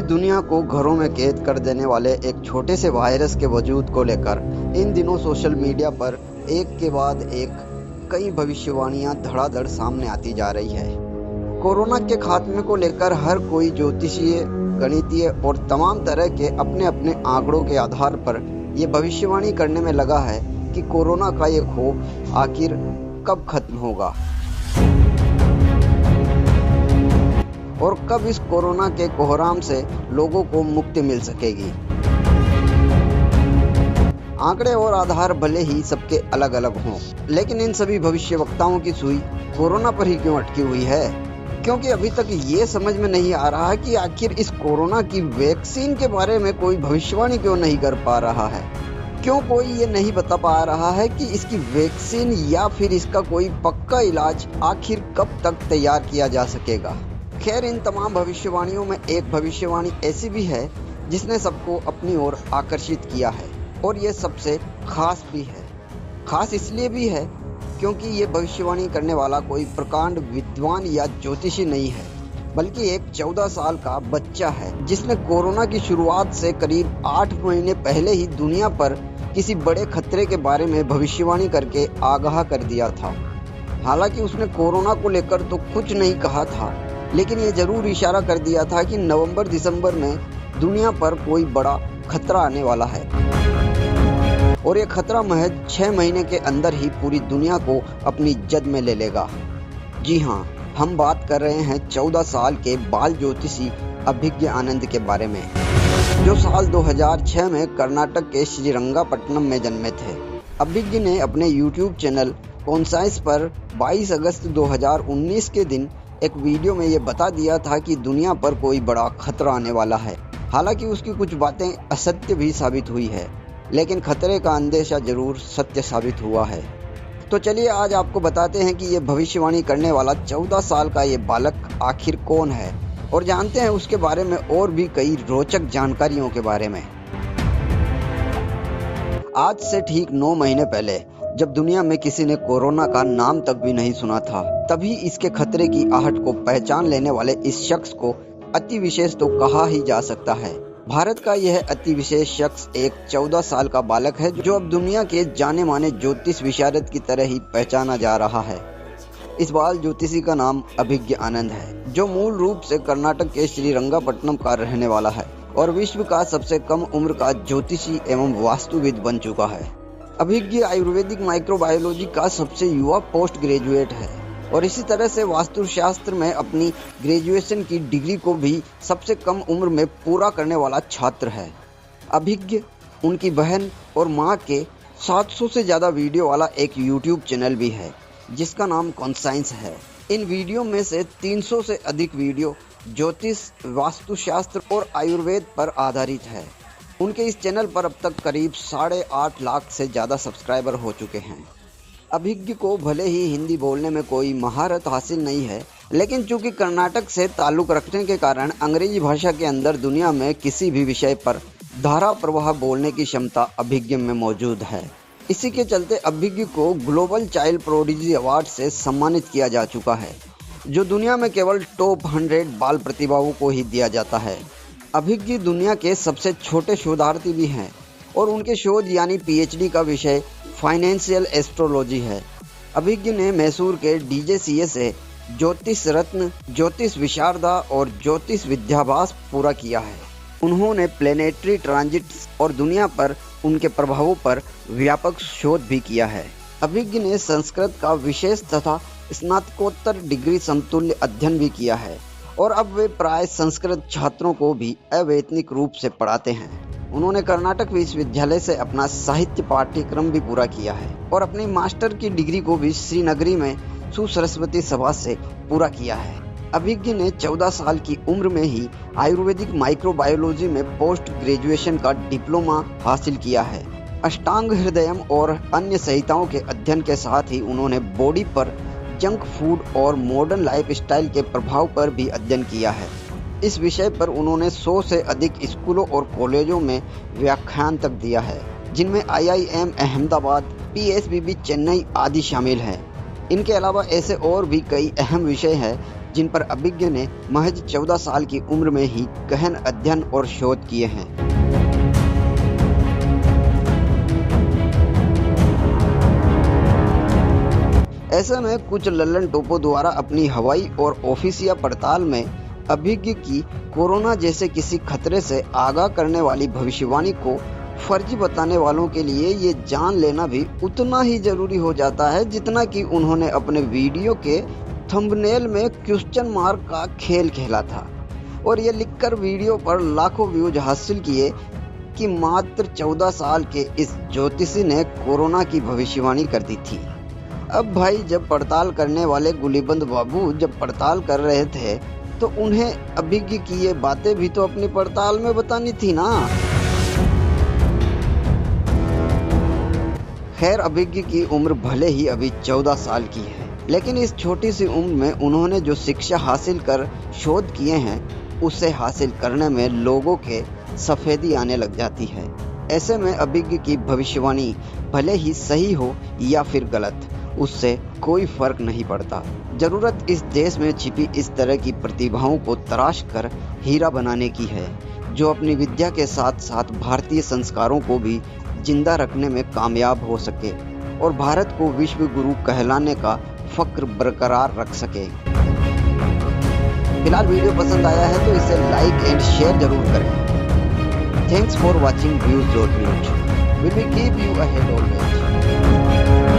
दुनिया को घरों में कैद कर देने वाले एक छोटे से वायरस के वजूद को लेकर इन दिनों सोशल मीडिया पर एक के बाद एक कई भविष्यवाणियां धड़ाधड़ सामने आती जा रही है। कोरोना के खात्मे को लेकर हर कोई ज्योतिषीय, गणितीय और तमाम तरह के अपने अपने आंकड़ों के आधार पर यह भविष्यवाणी करने में लगा है कि कोरोना का ये खौफ आखिर कब खत्म होगा और कब इस कोरोना के कोहराम से लोगों को मुक्ति मिल सकेगी। आंकड़े और आधार भले ही सबके अलग अलग हों, लेकिन इन सभी भविष्यवक्ताओं की सुई कोरोना पर ही क्यों अटकी हुई है? क्योंकि अभी तक ये समझ में नहीं आ रहा कि आखिर इस कोरोना की वैक्सीन के बारे में कोई भविष्यवाणी क्यों नहीं कर पा रहा है। क्यों कोई ये नहीं बता पा रहा है कि इसकी वैक्सीन या फिर इसका कोई पक्का इलाज आखिर कब तक तैयार किया जा सकेगा। खैर, इन तमाम भविष्यवाणियों में एक भविष्यवाणी ऐसी भी है जिसने सबको अपनी ओर आकर्षित किया है और ये सबसे खास भी है। खास इसलिए भी है क्योंकि ये भविष्यवाणी करने वाला कोई प्रकांड विद्वान या ज्योतिषी नहीं है, बल्कि एक 14 साल का बच्चा है जिसने कोरोना की शुरुआत से करीब 8 महीने पहले ही दुनिया पर किसी बड़े खतरे के बारे में भविष्यवाणी करके आगाह कर दिया था। हालांकि उसने कोरोना को लेकर तो कुछ नहीं कहा था, लेकिन ये जरूर इशारा कर दिया था कि नवंबर-दिसंबर में दुनिया पर कोई बड़ा खतरा आने वाला है और ये खतरा महज 6 महीने के अंदर ही पूरी दुनिया को अपनी जद में ले लेगा। जी हाँ, हम बात कर रहे हैं 14 साल के बाल ज्योतिषी अभिज्ञ आनंद के बारे में, जो साल 2006 में कर्नाटक के श्रीरंगापट्टनम में जन्मे थे। अभिज्ञ ने अपने YouTube चैनल कॉन्साइंस पर 22 अगस्त 2019 के दिन एक वीडियो में ये बता दिया था कि दुनिया पर कोई बड़ा खतरा आने वाला है। हालांकि उसकी कुछ बातें असत्य भी साबित हुई है, लेकिन खतरे का अंदेशा जरूर सत्य साबित हुआ है। तो चलिए आज आपको बताते हैं कि ये भविष्यवाणी करने वाला 14 साल का ये बालक आखिर कौन है और जानते हैं उसके बारे में और भी कई रोचक जानकारियों के बारे में। आज से ठीक 9 महीने पहले जब दुनिया में किसी ने कोरोना का नाम तक भी नहीं सुना था, तभी इसके खतरे की आहट को पहचान लेने वाले इस शख्स को अति विशेष तो कहा ही जा सकता है। भारत का यह अति विशेष शख्स एक 14 साल का बालक है जो अब दुनिया के जाने माने ज्योतिष विशारद की तरह ही पहचाना जा रहा है। इस बाल ज्योतिषी का नाम अभिज्ञ आनंद है, जो मूल रूप से कर्नाटक के श्रीरंगापट्टनम का रहने वाला है और विश्व का सबसे कम उम्र का ज्योतिषी एवं वास्तुविद बन चुका है। अभिज्ञ आयुर्वेदिक माइक्रोबायोलॉजी का सबसे युवा पोस्ट ग्रेजुएट है और इसी तरह से वास्तुशास्त्र में अपनी ग्रेजुएशन की डिग्री को भी सबसे कम उम्र में पूरा करने वाला छात्र है। अभिज्ञ उनकी बहन और मां के 700 से ज़्यादा वीडियो वाला एक YouTube चैनल भी है जिसका नाम कॉन्साइंस है। इन वीडियो में से 300 से अधिक वीडियो ज्योतिष, वास्तुशास्त्र और आयुर्वेद पर आधारित है। उनके इस चैनल पर अब तक करीब 8.5 लाख से ज़्यादा सब्सक्राइबर हो चुके हैं। अभिज्ञ को भले ही हिंदी बोलने में कोई महारत हासिल नहीं है, लेकिन चूंकि कर्नाटक से ताल्लुक़ रखने के कारण अंग्रेजी भाषा के अंदर दुनिया में किसी भी विषय पर धारा प्रवाह बोलने की क्षमता अभिज्ञ में मौजूद है। इसी के चलते अभिज्ञ को ग्लोबल चाइल्ड प्रोडिजी अवार्ड से सम्मानित किया जा चुका है, जो दुनिया में केवल टॉप 100 बाल प्रतिभाओं को ही दिया जाता है। अभिज्ञ दुनिया के सबसे छोटे शोधार्थी भी हैं और उनके शोध यानी PhD का विषय फाइनेंशियल एस्ट्रोलॉजी है। अभिज्ञ ने मैसूर के DJCA से ज्योतिष रत्न, ज्योतिष विशारदा और ज्योतिष विद्याभ्यास पूरा किया है। उन्होंने प्लेनेटरी ट्रांजिट्स और दुनिया पर उनके प्रभावों पर व्यापक शोध भी किया है। अभिज्ञ ने संस्कृत का विशेष तथा स्नातकोत्तर डिग्री समतुल्य अध्ययन भी किया है और अब वे प्राय संस्कृत छात्रों को भी अवैतनिक रूप से पढ़ाते हैं। उन्होंने कर्नाटक विश्वविद्यालय से अपना साहित्य पाठ्यक्रम भी पूरा किया है और अपनी मास्टर की डिग्री को भी श्रीनगरी में सुसरस्वती सभा से पूरा किया है। अभिज्ञ ने 14 साल की उम्र में ही आयुर्वेदिक माइक्रोबायोलॉजी में पोस्ट ग्रेजुएशन का डिप्लोमा हासिल किया है। अष्टांग हृदयम और अन्य संहिताओं के अध्ययन के साथ ही उन्होंने बॉडी पर जंक फूड और मॉडर्न लाइफस्टाइल के प्रभाव पर भी अध्ययन किया है। इस विषय पर उन्होंने 100 से अधिक स्कूलों और कॉलेजों में व्याख्यान तक दिया है, जिनमें IIM अहमदाबाद, PSBB चेन्नई आदि शामिल हैं। इनके अलावा ऐसे और भी कई अहम विषय हैं जिन पर अभिज्ञ ने महज 14 साल की उम्र में ही गहन अध्ययन और शोध किए हैं। ऐसे में कुछ लल्लन टोपों द्वारा अपनी हवाई और ऑफिसिया पड़ताल में अभिज्ञ की कोरोना जैसे किसी खतरे से आगाह करने वाली भविष्यवाणी को फर्जी बताने वालों के लिए ये जान लेना भी उतना ही जरूरी हो जाता है जितना कि उन्होंने अपने वीडियो के थंबनेल में क्वेश्चन मार्क का खेल खेला था और ये लिखकर वीडियो पर लाखों व्यूज हासिल किए कि मात्र 14 साल के इस ज्योतिषी ने कोरोना की भविष्यवाणी कर दी थी। अब भाई, जब पड़ताल करने वाले गुलीबंद बाबू जब पड़ताल कर रहे थे तो उन्हें अभिज्ञ की ये बातें भी तो अपनी पड़ताल में बतानी थी ना। खैर, अभिज्ञ की उम्र भले ही अभी 14 साल की है, लेकिन इस छोटी सी उम्र में उन्होंने जो शिक्षा हासिल कर शोध किए हैं उसे हासिल करने में लोगों के सफेदी आने लग जाती है। ऐसे में अभिज्ञ की भविष्यवाणी भले ही सही हो या फिर गलत, उससे कोई फर्क नहीं पड़ता। जरूरत इस देश में छिपी इस तरह की प्रतिभाओं को तराश कर हीरा बनाने की है, जो अपनी विद्या के साथ साथ भारतीय संस्कारों को भी जिंदा रखने में कामयाब हो सके और भारत को विश्व गुरु कहलाने का फक्र बरकरार रख सके। फिलहाल वीडियो पसंद आया है तो इसे लाइक एंड शेयर जरूर करें। Thanks for watching views news. We will keep you ahead always.